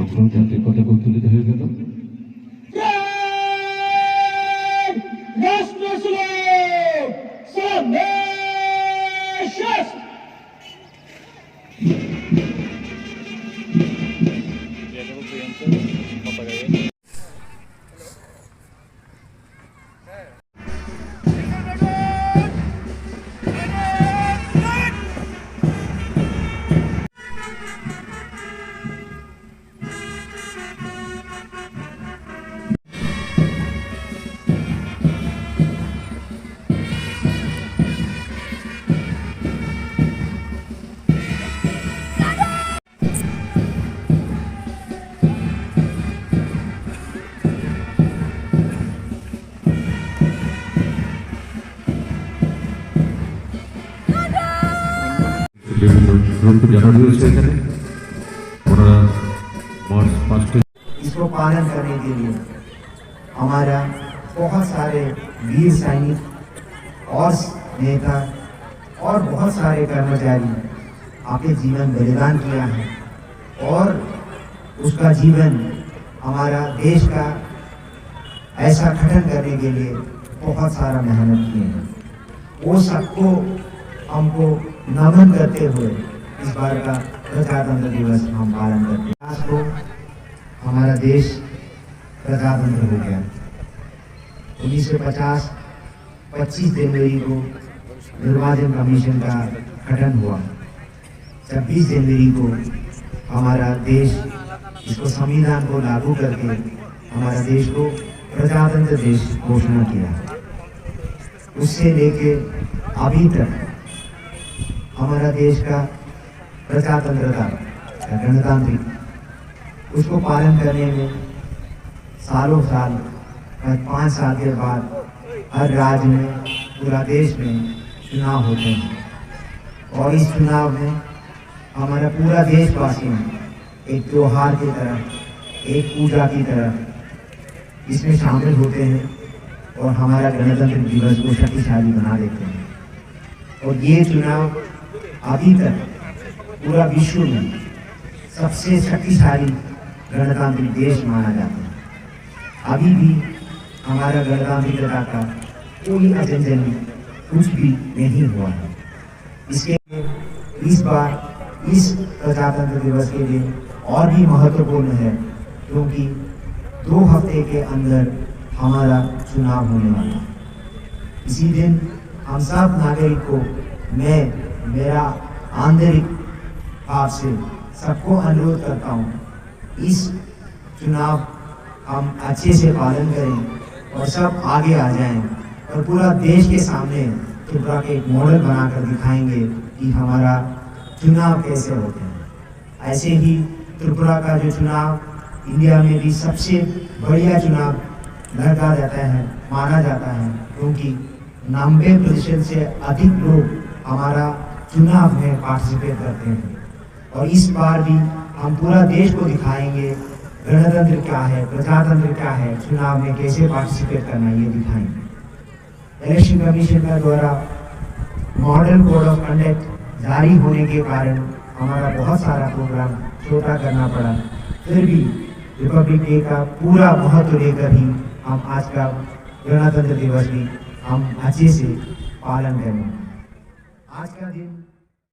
যখন জাতীয় পতাকা উত্তোলিত হয়ে গেল, इसको पालन करने के लिए हमारा बहुत सारे वीर सैनिक और नेता और बहुत सारे कर्मचारी अपने जीवन बलिदान किया है और उसका जीवन हमारा देश का ऐसा गठन करने के लिए बहुत सारा मेहनत किए हैं। वो सबको हमको नमन करते हुए इस बार का प्रजातंत्र दिवस हम पालन करते हैं। आज को हमारा देश प्रजातंत्र हो गया। 1950 25 जनवरी को निर्वाचन कमीशन का गठन हुआ। 26 जनवरी को हमारा देश इसको संविधान को लागू करके हमारा देश को प्रजातंत्र देश घोषणा किया। उससे लेके अभी तक हमारा देश का प्रजातंत्रता गणतांत्रिक उसको पालन करने में सालों साल 5 साल के बाद हर राज्य में पूरा देश में चुनाव होते हैं और इस चुनाव में हमारा पूरा देशवासियों एक त्योहार की तरह एक पूजा की तरह इसमें शामिल होते हैं और हमारा गणतंत्र दिवस को शक्तिशाली बना देते हैं। और ये चुनाव अभी तक पूरा विश्व में सबसे शक्तिशाली गणतांत्रिक देश माना जाता है। अभी भी हमारा गणतांत्रिकता का कोई अजंजन कुछ भी नहीं हुआ है। इसके इस बार इस प्रजातंत्र दिवस के लिए और भी महत्वपूर्ण है क्योंकि 2 हफ्ते के अंदर हमारा चुनाव होने वाला है। इसी दिन हम सब नागरिक को मैं मेरा आंतरिक भाव से सबको अनुरोध करता हूँ, इस चुनाव हम अच्छे से पालन करें और सब आगे आ जाएं और पूरा देश के सामने त्रिपुरा के एक मॉडल बनाकर दिखाएंगे कि हमारा चुनाव कैसे होते हैं। ऐसे ही त्रिपुरा का जो चुनाव इंडिया में भी सबसे बढ़िया चुनाव लड़ा जाता है माना जाता है क्योंकि 90% से अधिक लोग हमारा चुनाव में पार्टिसिपेट करते हैं। और इस बार भी हम पूरा देश को दिखाएंगे गणतंत्र क्या है, प्रजातंत्र क्या है, चुनाव में कैसे पार्टिसिपेट करना ये दिखाएंगे। इलेक्शन कमीशन का द्वारा मॉडल कोड ऑफ कंडक्ट जारी होने के कारण हमारा बहुत सारा प्रोग्राम छोटा करना पड़ा, फिर भी रिपब्लिक डे का पूरा महत्व लेकर ही हम आज का गणतंत्र दिवस भी हम अच्छे से पालन करें। आज का दिन